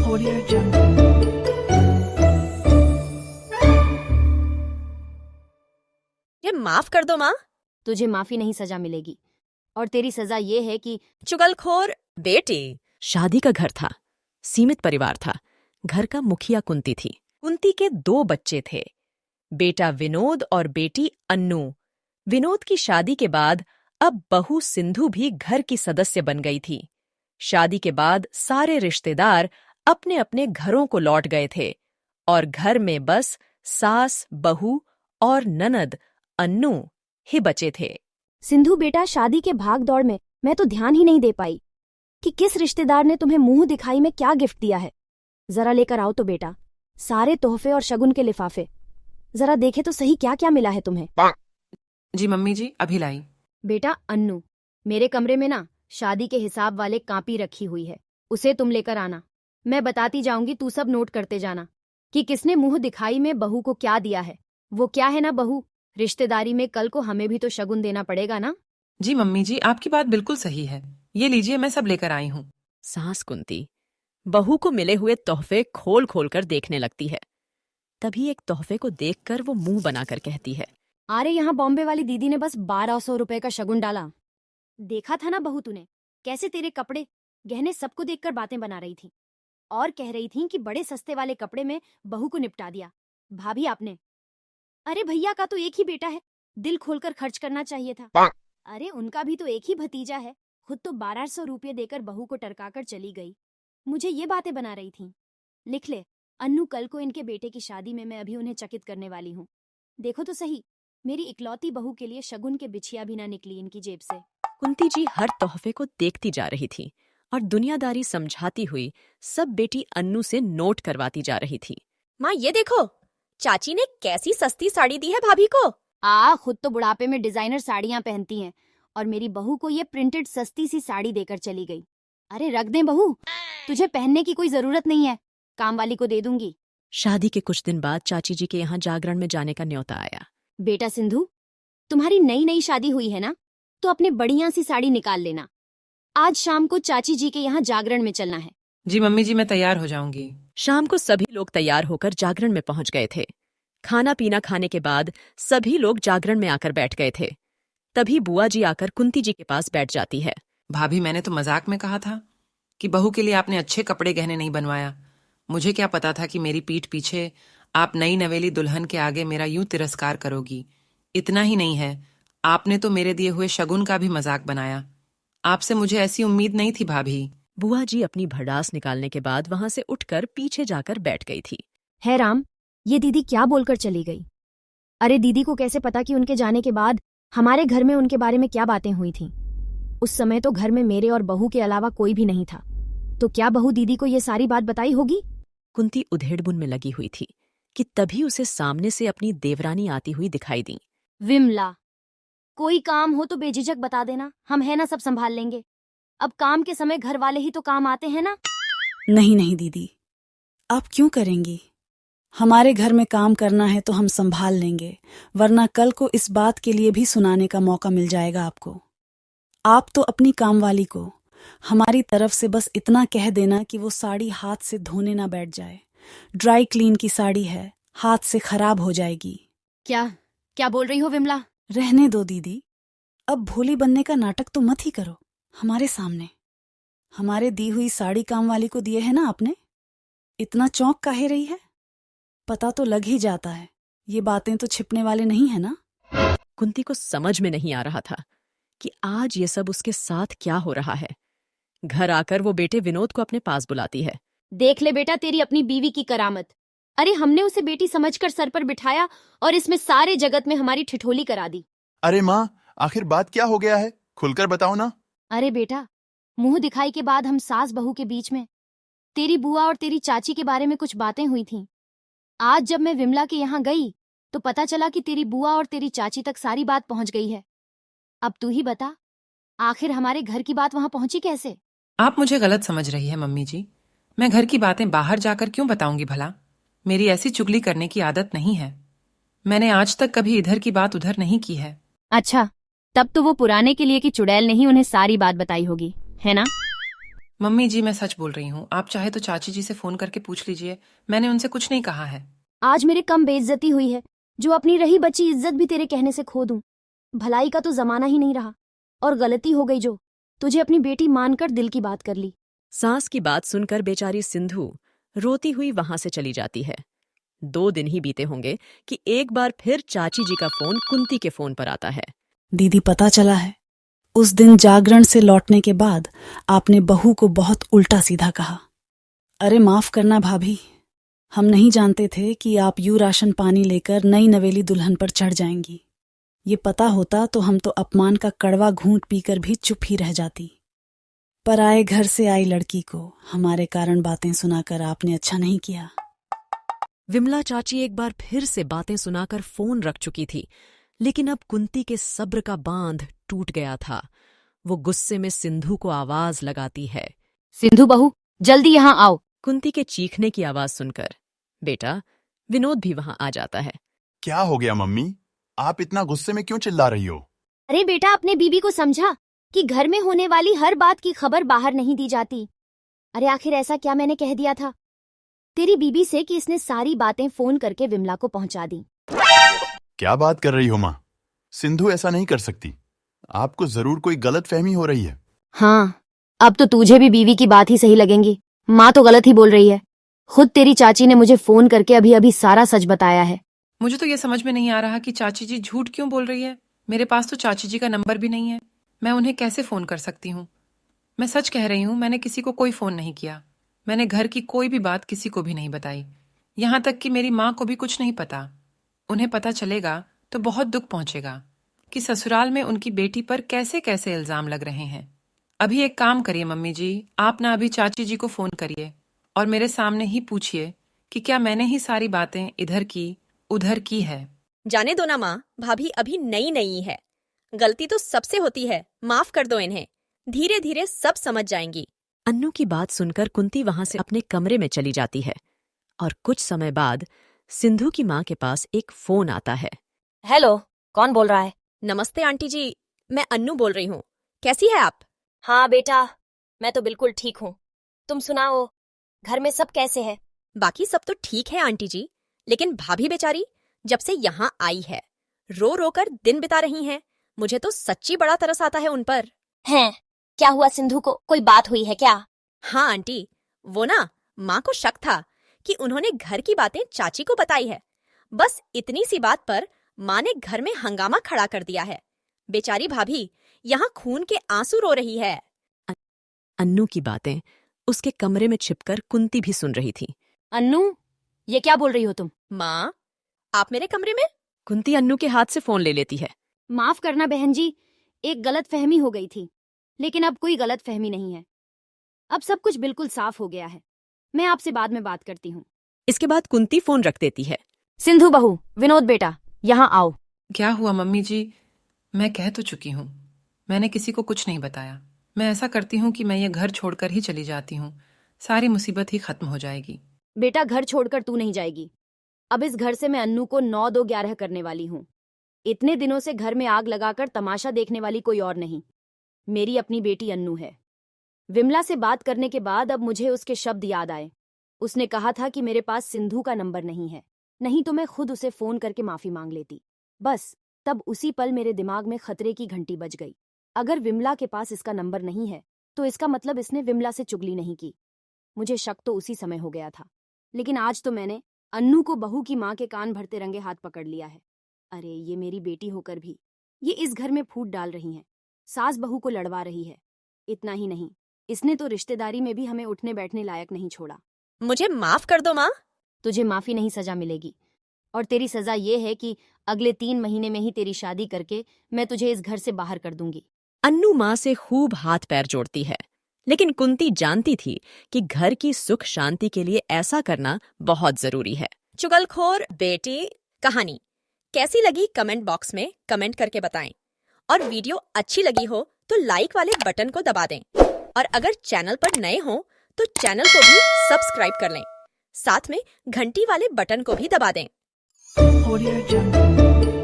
Audio Jungle. ये माफ कर दो माँ। तुझे माफी नहीं सजा मिलेगी, और तेरी सजा ये है कि चुगलखोर बेटी। शादी का घर था, सीमित परिवार था। घर का मुखिया कुंती थी। कुंती के 2 बच्चे थे, बेटा विनोद और बेटी अन्नू। विनोद की शादी के बाद अब बहू सिंधु भी घर की सदस्य बन गई थी। शादी के बाद सारे रिश्तेदार अपने अपने घरों को लौट गए थे और घर में बस सास, बहू और ननद अन्नू ही बचे थे। सिंधु बेटा, शादी के भाग दौड़ में मैं तो ध्यान ही नहीं दे पाई कि किस रिश्तेदार ने तुम्हें मुंह दिखाई में क्या गिफ्ट दिया है। जरा लेकर आओ तो बेटा, सारे तोहफे और शगुन के लिफाफे। जरा देखे तो सही क्या क्या मिला है तुम्हें। जी मम्मी जी, अभी लाई। बेटा अन्नू, मेरे कमरे में ना शादी के हिसाब वाले कापी रखी हुई है, उसे तुम लेकर आना। मैं बताती जाऊंगी, तू सब नोट करते जाना कि किसने मुंह दिखाई में बहू को क्या दिया है। वो क्या है ना बहू, रिश्तेदारी में कल को हमें भी तो शगुन देना पड़ेगा ना। जी मम्मी जी, आपकी बात बिल्कुल सही है। ये लीजिए, मैं सब लेकर आई हूँ। सास कुंती बहू को मिले हुए तोहफे खोल खोल कर देखने लगती है। तभी एक तोहफे को देखकर वो मुंह बनाकर कहती है, अरे यहाँ बॉम्बे वाली दीदी ने बस 1200 रुपए का शगुन डाला। देखा था ना बहू तूने, कैसे तेरे कपड़े गहने सबको देखकर बातें बना रही थी और कह रही थी कि बड़े सस्ते वाले कपड़े में बहू को निपटा दिया। भाभी आपने, अरे भैया का तो एक ही बेटा है, दिल खोलकर खर्च करना चाहिए था। अरे उनका भी तो एक ही भतीजा है, खुद तो 1200 रुपये देकर बहू को टरकाकर चली गई। मुझे ये बातें बना रही थी। लिख ले अन्नू, कल को इनके बेटे की शादी में मैं अभी उन्हें चकित करने वाली हूँ। देखो तो सही, मेरी इकलौती बहू के लिए शगुन के बिछिया भी ना निकली इनकी जेब से। कुंती जी हर तोहफे को देखती जा रही थी और दुनियादारी समझाती हुई सब बेटी अन्नू से नोट करवाती जा रही थी। माँ ये देखो, चाची ने कैसी सस्ती साड़ी दी है भाभी को। खुद तो बुढ़ापे में डिजाइनर साड़ियां पहनती हैं और मेरी बहू को ये प्रिंटेड सस्ती सी साड़ी देकर चली गई। अरे रख दे बहू, तुझे पहनने की कोई जरूरत नहीं है, काम वाली को दे दूंगी। शादी के कुछ दिन बाद चाची जी के यहाँ जागरण में जाने का न्योता आया। बेटा सिंधु, तुम्हारी नई नई शादी हुई है ना, तो अपने बढ़िया सी साड़ी निकाल लेना। आज शाम को चाची जी के यहाँ जागरण में चलना है। जी मम्मी जी, मैं तैयार हो जाऊंगी। शाम को सभी लोग तैयार होकर जागरण में पहुंच गए थे। खाना पीना खाने के बाद सभी लोग जागरण में आकर बैठ गए थे। तभी बुआ जी आकर कुंती जी के पास बैठ जाती है। भाभी, मैंने तो मजाक में कहा था कि बहू के लिए आपने अच्छे कपड़े गहने नहीं बनवाया। मुझे क्या पता था कि मेरी पीठ पीछे आप नई नवेली दुल्हन के आगे मेरा यूं तिरस्कार करोगी। इतना ही नहीं है, आपने तो मेरे दिए हुए शगुन का भी मजाक बनाया। आपसे मुझे ऐसी उम्मीद नहीं थी भाभी। बुआ जी अपनी भड़ास निकालने के बाद वहां से उठकर पीछे जाकर बैठ गई थी। है राम, ये दीदी क्या बोलकर चली गई? अरे दीदी को कैसे पता कि उनके जाने के बाद हमारे घर में उनके बारे में क्या बातें हुई थीं? उस समय तो घर में मेरे और बहू के अलावा कोई भी नहीं था, तो क्या बहू दीदी को ये सारी बात बताई होगी? कुंती उधेड़बुन में लगी हुई थी कि तभी उसे सामने से अपनी देवरानी आती हुई दिखाई दी। विमला, कोई काम हो तो बेझिझक बता देना, हम है ना सब संभाल लेंगे। अब काम के समय घर वाले ही तो काम आते हैं ना। नहीं नहीं दीदी, आप क्यों करेंगी? हमारे घर में काम करना है तो हम संभाल लेंगे, वरना कल को इस बात के लिए भी सुनाने का मौका मिल जाएगा आपको। आप तो अपनी कामवाली को हमारी तरफ से बस इतना कह देना कि वो साड़ी हाथ से धोने ना बैठ जाए। ड्राई क्लीन की साड़ी है, हाथ से खराब हो जाएगी। क्या क्या बोल रही हो विमला? रहने दो दीदी, अब भोली बनने का नाटक तो मत ही करो हमारे सामने। हमारे दी हुई साड़ी कामवाली को दिए है ना आपने, इतना चौंक काहे रही है? पता तो लग ही जाता है, ये बातें तो छिपने वाले नहीं है ना। कुंती को समझ में नहीं आ रहा था कि आज ये सब उसके साथ क्या हो रहा है। घर आकर वो बेटे विनोद को अपने पास बुलाती है। देख ले बेटा तेरी अपनी बीवी की करामत। अरे हमने उसे बेटी समझकर सर पर बिठाया और इसमें सारे जगत में हमारी ठिठोली करा दी। अरे माँ, आखिर बात क्या हो गया है, खुलकर बताओ ना। अरे बेटा, मुंह दिखाई के बाद हम सास बहू के बीच में तेरी बुआ और तेरी चाची के बारे में कुछ बातें हुई थीं। आज जब मैं विमला के यहाँ गई तो पता चला कि तेरी बुआ और तेरी चाची तक सारी बात पहुंच गई है। अब तू ही बता, आखिर हमारे घर की बात वहां पहुंची कैसे? आप मुझे गलत समझ रही है मम्मी जी। मैं घर की बातें बाहर जाकर क्यों बताऊंगी भला? मेरी ऐसी चुगली करने की आदत नहीं है। मैंने आज तक कभी इधर की बात उधर नहीं की है। अच्छा, तब तो वो पुराने के लिए की चुड़ैल ने ही उन्हें सारी बात बताई होगी, है ना? मम्मी जी, मैं सच बोल रही हूँ। आप चाहे तो चाची जी से फोन करके पूछ लीजिए, मैंने उनसे कुछ नहीं कहा है। आज मेरे कम बेइज्जती हुई है जो अपनी रही बची इज्जत भी तेरे कहने से खो दूं। भलाई का तो जमाना ही नहीं रहा, और गलती हो गई जो तुझे अपनी बेटी मानकर दिल की बात कर ली। सास की बात सुनकर बेचारी सिंधु रोती हुई वहां से चली जाती है। 2 दिन ही बीते होंगे कि एक बार फिर चाची जी का फोन कुंती के फोन पर आता है। दीदी, पता चला है, उस दिन जागरण से लौटने के बाद आपने बहू को बहुत उल्टा सीधा कहा। अरे माफ करना भाभी, हम नहीं जानते थे कि आप यूं राशन पानी लेकर नई नवेली दुल्हन पर चढ़ जाएंगी। ये पता होता तो हम तो अपमान का कड़वा घूंट पीकर भी चुप ही रह जाती। पर आए घर से आई लड़की को हमारे कारण बातें सुनाकर आपने अच्छा नहीं किया। विमला चाची एक बार फिर से बातें सुनाकर फोन रख चुकी थी, लेकिन अब कुंती के सब्र का बांध टूट गया था। वो गुस्से में सिंधु को आवाज लगाती है। सिंधु बहू, जल्दी यहाँ आओ। कुंती के चीखने की आवाज सुनकर बेटा विनोद भी वहां आ जाता है। क्या हो गया मम्मी? आप इतना गुस्से में क्यों चिल्ला रही हो? अरे बेटा, अपने बीबी को समझा कि घर में होने वाली हर बात की खबर बाहर नहीं दी जाती। अरे आखिर ऐसा क्या मैंने कह दिया था तेरी बीबी से कि इसने सारी बातें फोन करके विमला को पहुंचा दी? क्या बात कर रही हो माँ? सिंधु ऐसा नहीं कर सकती। आपको जरूर कोई गलत फहमी हो रही है। हाँ, अब तो तुझे भी बीवी की बात ही सही लगेंगी। माँ तो गलत ही बोल रही है। खुद तेरी चाची ने मुझे फोन करके अभी अभी सारा सच बताया है। मुझे तो ये समझ में नहीं आ रहा कि चाची जी झूठ क्यों बोल रही है। मेरे पास तो चाची जी का नंबर भी नहीं है, मैं उन्हें कैसे फोन कर सकती हूँ? मैं सच कह रही हूँ, मैंने किसी को कोई फोन नहीं किया। मैंने घर की कोई भी बात किसी को भी नहीं बताई, यहाँ तक कि मेरी माँ को भी कुछ नहीं पता। उन्हें पता चलेगा तो बहुत दुख पहुंचेगा कि ससुराल में उनकी बेटी पर कैसे कैसे इल्जाम लग रहे हैं। अभी एक काम करिए मम्मी जी, आप ना अभी चाची जी को फोन करिए और मेरे सामने ही पूछिए कि क्या मैंने ही सारी बातें इधर की उधर की है। जाने दो ना माँ, भाभी अभी नई नई है, गलती तो सबसे होती है, माफ कर दो इन्हें, धीरे धीरे सब समझ जाएंगी। अन्नू की बात सुनकर कुंती वहां से अपने कमरे में चली जाती है और कुछ समय बाद सिंधु की माँ के पास एक फोन आता है। हेलो, कौन बोल रहा है? नमस्ते आंटी जी, मैं अन्नू बोल रही हूँ। कैसी है आप? हाँ बेटा, मैं तो बिल्कुल ठीक हूँ। तुम सुनाओ, घर में सब कैसे है? बाकी सब तो ठीक है आंटी जी, लेकिन भाभी बेचारी जब से यहाँ आई है रो रो कर दिन बिता रही हैं। मुझे तो सच्ची बड़ा तरस आता है उन पर। हैं? क्या हुआ सिंधु को? कोई बात हुई है क्या? हाँ आंटी, वो ना माँ को शक था कि उन्होंने घर की बातें चाची को बताई है। बस इतनी सी बात पर माँ ने घर में हंगामा खड़ा कर दिया है। बेचारी भाभी यहाँ खून के आंसू रो रही है। अन्नू की बातें उसके कमरे में छिपकर कुंती भी सुन रही थी। अन्नू, ये क्या बोल रही हो तुम? माँ, आप मेरे कमरे में? कुंती अन्नू के हाथ से फोन ले लेती है। माफ करना बहन जी, एक गलत फहमी हो गई थी, लेकिन अब कोई गलत फहमी नहीं है। अब सब कुछ बिल्कुल साफ हो गया है। मैं आपसे बाद में बात करती हूँ। इसके बाद कुंती फोन रख देती है। सिंधु बहू, विनोद बेटा, यहाँ आओ। क्या हुआ मम्मी जी? मैं कह तो चुकी हूँ, मैंने किसी को कुछ नहीं बताया। मैं ऐसा करती हूँ कि मैं ये घर छोड़कर ही चली जाती हूँ, सारी मुसीबत ही खत्म हो जाएगी। बेटा, घर छोड़कर तू नहीं जाएगी। अब इस घर से मैं अन्नू को 9-2-11 करने वाली हूँ। इतने दिनों से घर में आग लगाकर तमाशा देखने वाली कोई और नहीं, मेरी अपनी बेटी अन्नू है। विमला से बात करने के बाद अब मुझे उसके शब्द याद आए। उसने कहा था कि मेरे पास सिंधु का नंबर नहीं है, नहीं तो मैं खुद उसे फोन करके माफी मांग लेती। बस तब उसी पल मेरे दिमाग में खतरे की घंटी बज गई। अगर विमला के पास इसका नंबर नहीं है तो इसका मतलब इसने विमला से चुगली नहीं की। मुझे शक तो उसी समय हो गया था, लेकिन आज तो मैंने अन्नू को बहू की माँ के कान भरते रंगे हाथ पकड़ लिया है। अरे ये मेरी बेटी होकर भी ये इस घर में फूट डाल रही हैं, सास बहू को लड़वा रही है। इतना ही नहीं, इसने तो रिश्तेदारी में भी हमें उठने बैठने लायक नहीं छोड़ा। मुझे माफ कर दो माँ। तुझे माफी नहीं, सजा मिलेगी। और तेरी सजा ये है कि अगले 3 महीने में ही तेरी शादी करके मैं तुझे इस घर से बाहर कर दूंगी। अन्नू माँ से खूब हाथ पैर जोड़ती है, लेकिन कुंती जानती थी कि घर की सुख शांति के लिए ऐसा करना बहुत जरूरी है। चुगलखोर बेटी कहानी कैसी लगी कमेंट बॉक्स में कमेंट करके बताएं, और वीडियो अच्छी लगी हो तो लाइक वाले बटन को दबा दें, और अगर चैनल पर नए हो तो चैनल को भी सब्सक्राइब कर लें, साथ में घंटी वाले बटन को भी दबा दें। Audio Jungle.